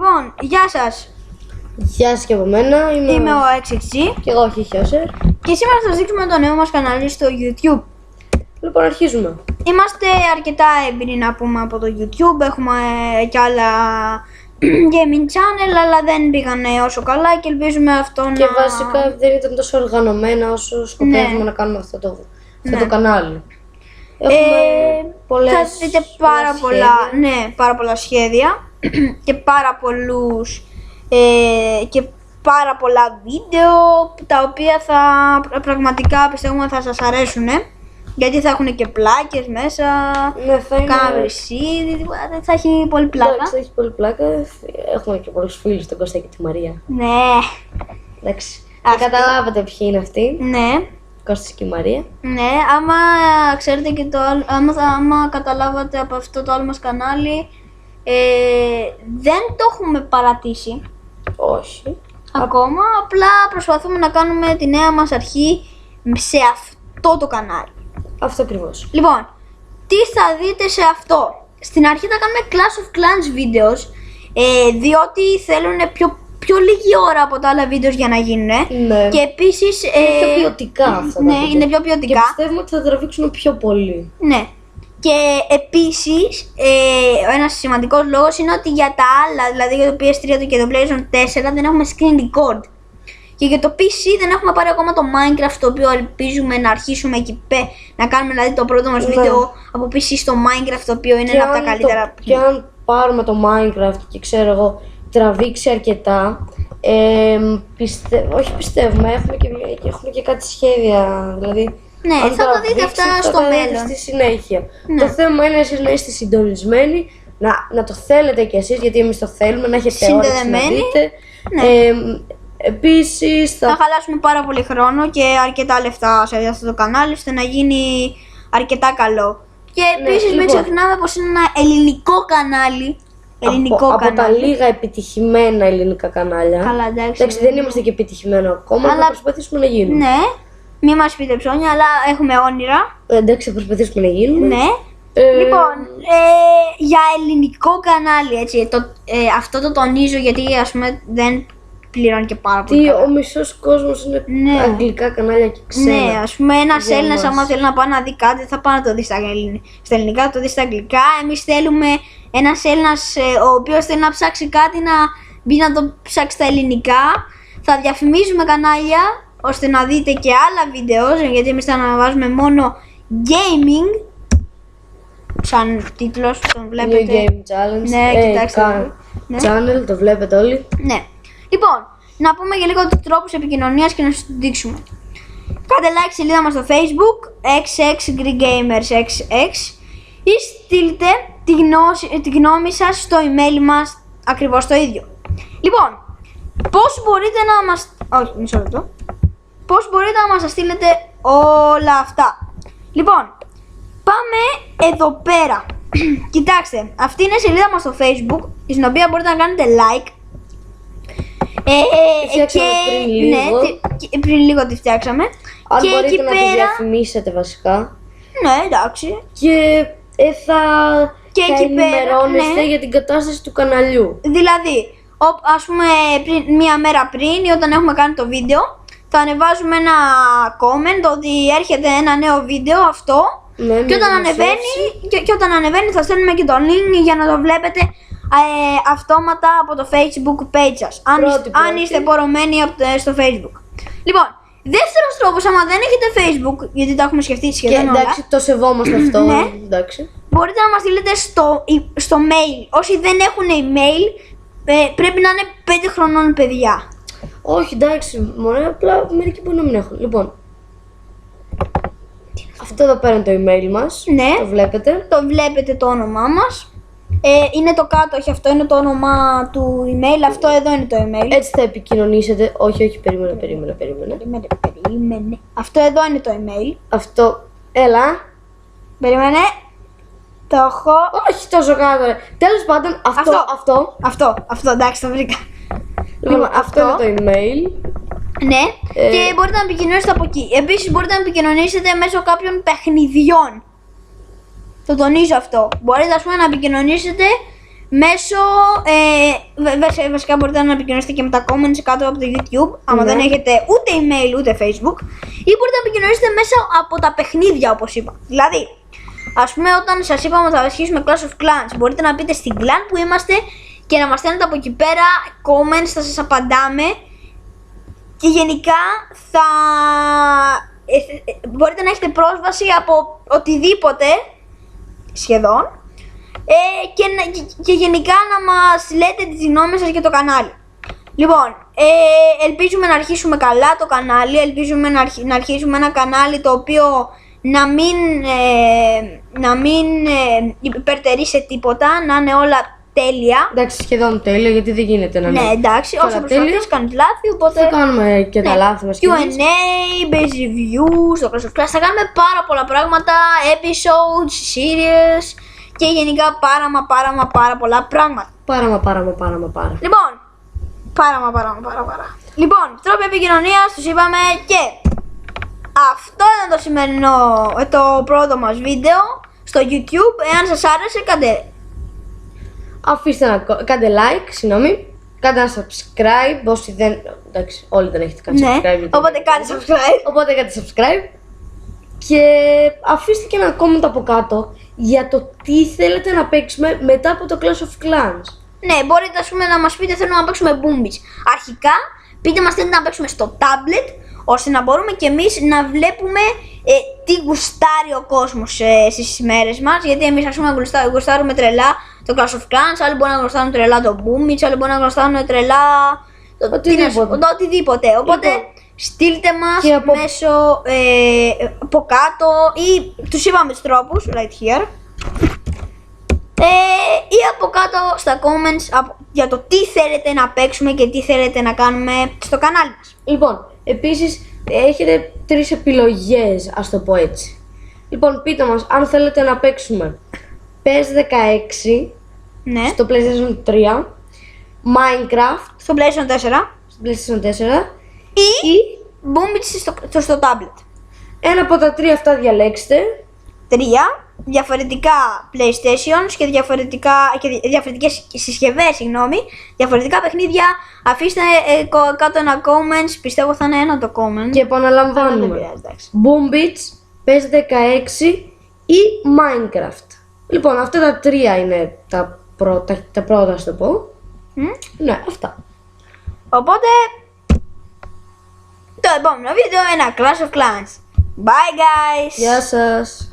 Λοιπόν, γεια σας. Γεια σας και από μένα. Είμαι ο XXG. Και εγώ, Χιχιώσερ. Και σήμερα θα σας δείξουμε το νέο μας κανάλι στο YouTube. Λοιπόν, αρχίζουμε. Είμαστε αρκετά έμπειροι να πούμε από το YouTube. Έχουμε κι άλλα gaming channel, αλλά δεν πήγανε όσο καλά και ελπίζουμε αυτό Και να... βασικά δεν ήταν τόσο οργανωμένα όσο σκοπεύουμε να κάνουμε αυτό το κανάλι. Έχουμε πολλές, θα δείτε πάρα πολλά σχέδια και πάρα πολλά βίντεο τα οποία πραγματικά πιστεύουμε θα σας αρέσουν, γιατί θα έχουν και πλάκες μέσα, κάνα βρυσίδι, θα έχει πολύ πλάκα. Εντάξει, θα έχει πολύ πλάκα. Έχουμε και πολλούς φίλους, τον Κώστα και τη Μαρία. Ναι. Εντάξει, θα καταλάβετε ποιοι είναι αυτοί. Ναι. Κώστας και η Μαρία. Ναι, άμα ξέρετε και άμα καταλάβατε από αυτό το άλλο μας κανάλι, δεν το έχουμε παρατήσει. Όχι. Ακόμα, απλά προσπαθούμε να κάνουμε τη νέα μας αρχή σε αυτό το κανάλι. Αυτό ακριβώς. Λοιπόν, τι θα δείτε σε αυτό? Στην αρχή θα κάνουμε Clash of Clans videos, διότι θέλουν πιο λίγη ώρα από τα άλλα βίντεο για να γίνουν. Ναι. Και επίσης... Είναι πιο ποιοτικά αυτά. Ναι, είναι πιο ποιοτικά. Και πιστεύουμε ότι θα τραβήξουν πιο πολύ. Ναι. Και επίσης, ένας σημαντικός λόγος είναι ότι για τα άλλα, δηλαδή για το PS3 και το PlayStation 4 δεν έχουμε screen record. Και για το PC δεν έχουμε πάρει ακόμα το Minecraft, το οποίο ελπίζουμε να αρχίσουμε εκεί να κάνουμε δηλαδή το πρώτο μας βίντεο από PC στο Minecraft, το οποίο είναι ένα από τα καλύτερα. Και αν πάρουμε το Minecraft και ξέρω εγώ τραβήξει αρκετά, όχι πιστεύουμε, έχουμε και κάτι σχέδια, δηλαδή. Ναι, θα το δείτε αυτά στο μέλλον. Στη συνέχεια. Ναι. Το θέμα είναι εσείς να είστε συντονισμένοι, να το θέλετε κι εσείς, γιατί εμείς το θέλουμε, να έχετε όρεξη να δείτε. Ναι. Επίσης θα χαλάσουμε πάρα πολύ χρόνο και αρκετά λεφτά σε αυτό το κανάλι, ώστε να γίνει αρκετά καλό. Και επίσης μην ξεχνάμε πως είναι ένα ελληνικό κανάλι. Από τα λίγα επιτυχημένα ελληνικά κανάλια. Καλά, εντάξει, δεν είμαστε και επιτυχημένοι ακόμα, αλλά θα προσπαθήσουμε να γίνουμε. Ναι, μην μας πείτε ψώνια, αλλά έχουμε όνειρα. Εντάξει, θα προσπαθήσουμε να γίνουμε. Ναι. Λοιπόν, για ελληνικό κανάλι, έτσι, αυτό το τονίζω, γιατί ας πούμε δεν πληρώνει και πάρα πολύ καλά. Ο μισός κόσμος είναι αγγλικά κανάλια και ξένα. Ναι, ας πούμε ένας Έλληνας άμα θέλει να πάει να δει κάτι θα πάει να το δει στα ελληνικά, θα το δει στα αγγλικά. Εμείς θέλουμε ένας Έλληνας ο οποίος θέλει να ψάξει κάτι να μπει να το ψάξει στα ελληνικά. Θα διαφημίζουμε κανάλια ώστε να δείτε και άλλα βίντεο, γιατί εμείς θα αναβάζουμε μόνο gaming σαν τίτλος, τον βλέπετε. New Game Challenge. Ναι, κοιτάξτε. Channel, το βλέπετε όλοι. Ναι. Λοιπόν, να πούμε για λίγο τους τρόπους επικοινωνίας και να σας το δείξουμε. Κάντε like σελίδα μας στο Facebook, xxgreekgamersxx, ή στείλτε τη γνώμη σας στο email μας, ακριβώς το ίδιο. Λοιπόν, πώς μπορείτε να μας... Όχι, μισό λεπτό. Πώς μπορείτε να μας στείλετε όλα αυτά? Λοιπόν, πάμε εδώ πέρα. Κοιτάξτε, αυτή είναι η σελίδα μας στο Facebook, στην οποία μπορείτε να κάνετε like. Πριν λίγο τη φτιάξαμε. Αν και μπορείτε εκεί να πέρα... τη διαφημίσετε βασικά. Ναι, εντάξει. Και θα ενημερώνεστε ναι, για την κατάσταση του καναλιού. Δηλαδή, ας πούμε μία μέρα πριν ή όταν έχουμε κάνει το βίντεο, θα ανεβάζουμε ένα comment ότι έρχεται ένα νέο βίντεο αυτό. Ναι, και όταν ανεβαίνει θα στέλνουμε και το link για να το βλέπετε αυτόματα από το Facebook page σας, αν είστε πορωμένοι στο Facebook. Λοιπόν, δεύτερος τρόπος, άμα δεν έχετε Facebook, γιατί το έχουμε σκεφτεί σχεδόν όλα. Εντάξει, το σεβόμαστε αυτό. Ναι, εντάξει. μπορείτε να μας στείλετε στο mail. Όσοι δεν έχουν email, πρέπει να είναι 5 χρονών παιδιά. Όχι, εντάξει, μωρέ, απλά μερικοί μπορεί να μην έχουν. Λοιπόν, αυτό εδώ πέρα είναι το email μας. Ναι, το βλέπετε. Το βλέπετε το όνομά μας. Είναι το κάτω, όχι, αυτό είναι το όνομα του email, αυτό εδώ είναι το email. Έτσι θα επικοινωνήσετε. Όχι, περίμενε. Αυτό εδώ είναι το email. Αυτό, έλα. Περίμενε. Το έχω. Όχι τόσο κάτω. Τέλος πάντων, αυτό, εντάξει, το βρήκα. Λοιπόν, αυτό είναι το email. Ναι, και μπορείτε να επικοινωνήσετε από εκεί. Επίσης μπορείτε να επικοινωνήσετε μέσω κάποιων παιχνιδιών. Το τονίζω αυτό. Μπορείτε, ας πούμε, να επικοινωνήσετε μέσω, βασικά μπορείτε να επικοινωνήσετε και με τα comments κάτω από το YouTube, άμα δεν έχετε ούτε email ούτε Facebook, ή μπορείτε να επικοινωνήσετε μέσα από τα παιχνίδια, όπως είπα. Δηλαδή, ας πούμε, όταν σας είπαμε ότι θα ασχίσουμε Clash of Clans, μπορείτε να πείτε στην clan που είμαστε και να μας στέλνετε από εκεί πέρα comments, θα σας απαντάμε και γενικά θα μπορείτε να έχετε πρόσβαση από οτιδήποτε σχεδόν και γενικά να μας λέτε τις γνώμες σας για το κανάλι. Λοιπόν, ελπίζουμε να αρχίσουμε καλά το κανάλι, ελπίζουμε να αρχίσουμε ένα κανάλι το οποίο να μην υπερτερεί σε τίποτα, να είναι όλα τέλεια. Εντάξει, σχεδόν τέλεια, γιατί δεν γίνεται να είναι. Ναι, εντάξει, όσο προσπαθείς κάνεις λάθη, οπότε... Θα κάνουμε και τα λάθη μας. Q&A, base reviews, το Clash of Clans, θα κάνουμε πάρα πολλά πράγματα, episodes, series και γενικά πάρα πολλά πράγματα. Πάρα. Λοιπόν, πάρα. Λοιπόν, τρόποι επικοινωνίας, τους είπαμε και αυτό ήταν το σημερινό, το πρώτο μας βίντεο στο YouTube. Εάν σας άρεσε, κάντε like, συγγνώμη. Κάντε ένα subscribe, όσοι δεν... Εντάξει, όλοι δεν έχετε κάνει subscribe. Οπότε κάντε subscribe. Και αφήστε και ένα comment από κάτω για το τι θέλετε να παίξουμε μετά από το Clash of Clans. Ναι, μπορείτε ας πούμε να μας πείτε θέλουμε να παίξουμε Boom Beach. Αρχικά πείτε μας θέλετε να παίξουμε στο tablet, ώστε να μπορούμε και εμείς να βλέπουμε τι γουστάρει ο κόσμος στις ημέρες μας. Γιατί εμείς ας πούμε γουστάρουμε τρελά το Clash of Clans, άλλοι μπορεί να γουστάρουν τρελά το Boom Beach, άλλοι μπορεί να γουστάρουν τρελά το οτιδήποτε. Οπότε στείλτε μας μέσω από κάτω ή τους είπαμε τους τρόπους, right here, ή από κάτω στα comments για το τι θέλετε να παίξουμε και τι θέλετε να κάνουμε στο κανάλι μας. Λοιπόν, επίσης έχετε 3 επιλογές, ας το πω έτσι. Λοιπόν, πείτε μας αν θέλετε να παίξουμε PES 16 στο PlayStation 3, Minecraft στο PlayStation 4 ή Boom Beach στο tablet. Ένα από τα 3 αυτά διαλέξτε. 3 διαφορετικά PlayStations και διαφορετικές συσκευές, διαφορετικά παιχνίδια. Αφήστε κάτω ένα comments, πιστεύω θα είναι ένα το comment. Και επαναλαμβάνουμε, Boom Beach, PES 16 ή Minecraft. Λοιπόν, αυτά τα 3 είναι τα πρώτα, ας το πω. Ναι, αυτά. Οπότε, το επόμενο βίντεο είναι ένα Clash of Clans. Bye guys! Γεια σας!